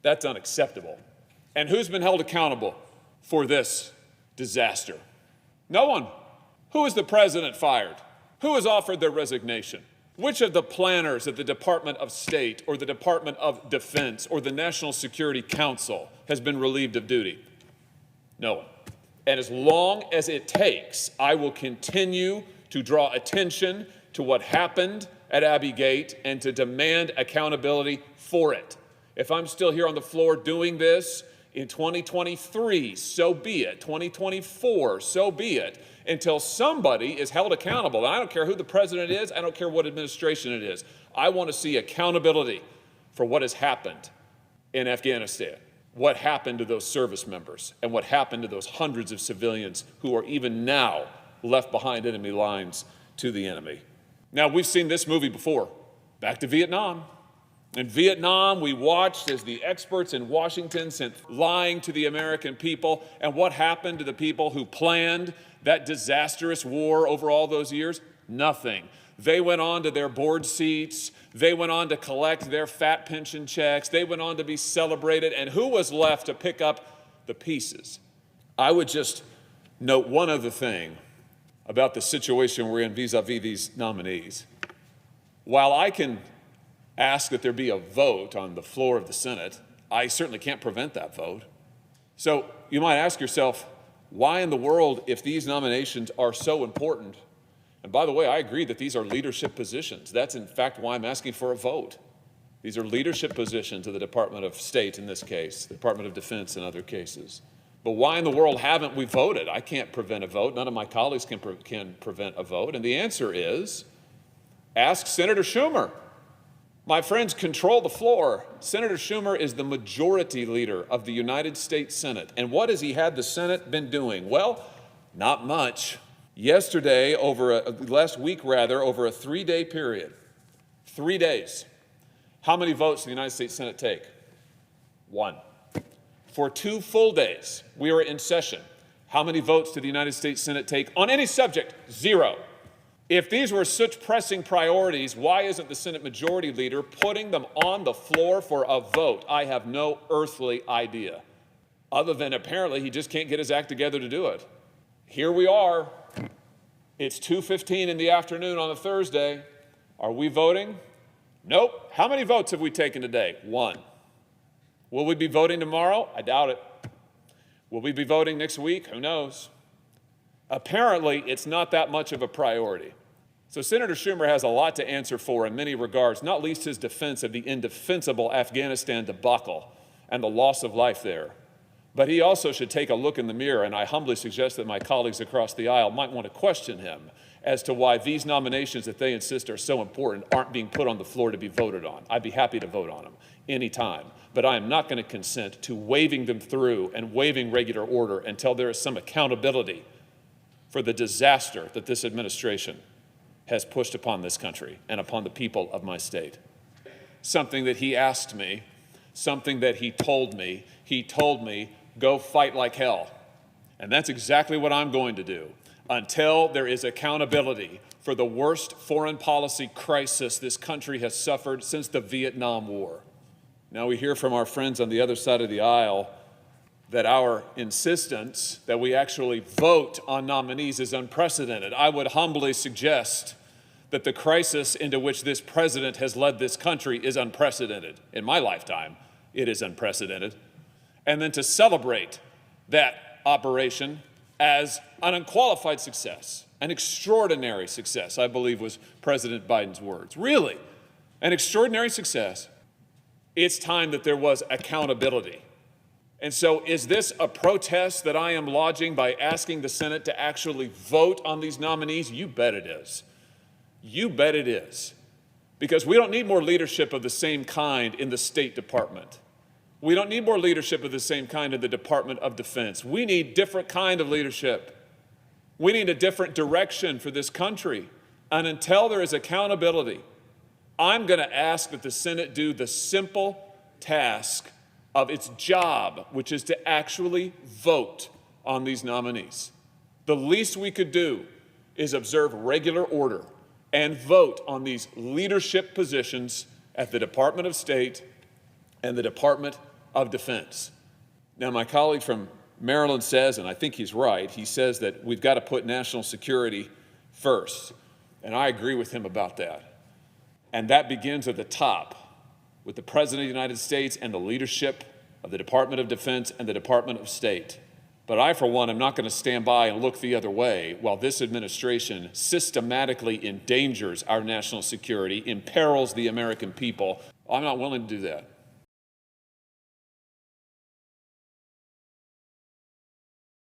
That's unacceptable. And who's been held accountable for this disaster? No one. Who has the president fired? Who has offered their resignation? Which of the planners at the Department of State or the Department of Defense or the National Security Council has been relieved of duty? No one. And as long as it takes, I will continue to draw attention to what happened at Abbey Gate and to demand accountability for it. If I'm still here on the floor doing this in 2023, so be it. 2024, so be it. Until somebody is held accountable. And I don't care who the president is. I don't care what administration it is. I want to see accountability for what has happened in Afghanistan, what happened to those service members, and what happened to those hundreds of civilians who are even now left behind enemy lines to the enemy. Now, we've seen this movie before. Back to Vietnam. In Vietnam, we watched as the experts in Washington sent lying to the American people. And what happened to the people who planned that disastrous war over all those years? Nothing. They went on to their board seats. They went on to collect their fat pension checks. They went on to be celebrated. And who was left to pick up the pieces? I would just note one other thing about the situation we're in vis-a-vis these nominees. While I can ask that there be a vote on the floor of the Senate, I certainly can't prevent that vote. So you might ask yourself, why in the world, if these nominations are so important, and by the way, I agree that these are leadership positions. That's in fact why I'm asking for a vote. These are leadership positions of the Department of State in this case, the Department of Defense in other cases. But why in the world haven't we voted? I can't prevent a vote. None of my colleagues can prevent a vote. And the answer is, ask Senator Schumer. My friends control the floor. Senator Schumer is the majority leader of the United States Senate. And what has he had the Senate been doing? Well, not much. Yesterday, last week rather, over a 3-day period, 3 days, how many votes did the United States Senate take? 1. For 2 full days, we were in session. How many votes did the United States Senate take on any subject? 0. If these were such pressing priorities, why isn't the Senate Majority Leader putting them on the floor for a vote? I have no earthly idea, other than apparently he just can't get his act together to do it. Here we are. It's 2:15 in the afternoon on a Thursday. Are we voting? Nope. How many votes have we taken today? 1. Will we be voting tomorrow? I doubt it. Will we be voting next week? Who knows? Apparently, it's not that much of a priority. So Senator Schumer has a lot to answer for in many regards, not least his defense of the indefensible Afghanistan debacle and the loss of life there. But he also should take a look in the mirror, and I humbly suggest that my colleagues across the aisle might want to question him as to why these nominations that they insist are so important aren't being put on the floor to be voted on. I'd be happy to vote on them anytime, but I am not going to consent to waving them through and waiving regular order until there is some accountability for the disaster that this administration has pushed upon this country and upon the people of my state. Something that he asked me, something that he told me, go fight like hell. And that's exactly what I'm going to do until there is accountability for the worst foreign policy crisis this country has suffered since the Vietnam War. Now we hear from our friends on the other side of the aisle that our insistence that we actually vote on nominees is unprecedented. I would humbly suggest that the crisis into which this president has led this country is unprecedented. In my lifetime, it is unprecedented. And then to celebrate that operation as an unqualified success, an extraordinary success, I believe was President Biden's words. Really, an extraordinary success. It's time that there was accountability. And so is this a protest that I am lodging by asking the Senate to actually vote on these nominees? You bet it is. You bet it is. Because we don't need more leadership of the same kind in the State Department. We don't need more leadership of the same kind in the Department of Defense. We need different kind of leadership. We need a different direction for this country. And until there is accountability, I'm going to ask that the Senate do the simple task of its job, which is to actually vote on these nominees. The least we could do is observe regular order and vote on these leadership positions at the Department of State and the Department of Defense. Now, my colleague from Maryland says, and I think he's right, he says that we've got to put national security first. And I agree with him about that. And that begins at the top with the President of the United States and the leadership of the Department of Defense and the Department of State. But I, for one, am not going to stand by and look the other way while this administration systematically endangers our national security, imperils the American people. I'm not willing to do that.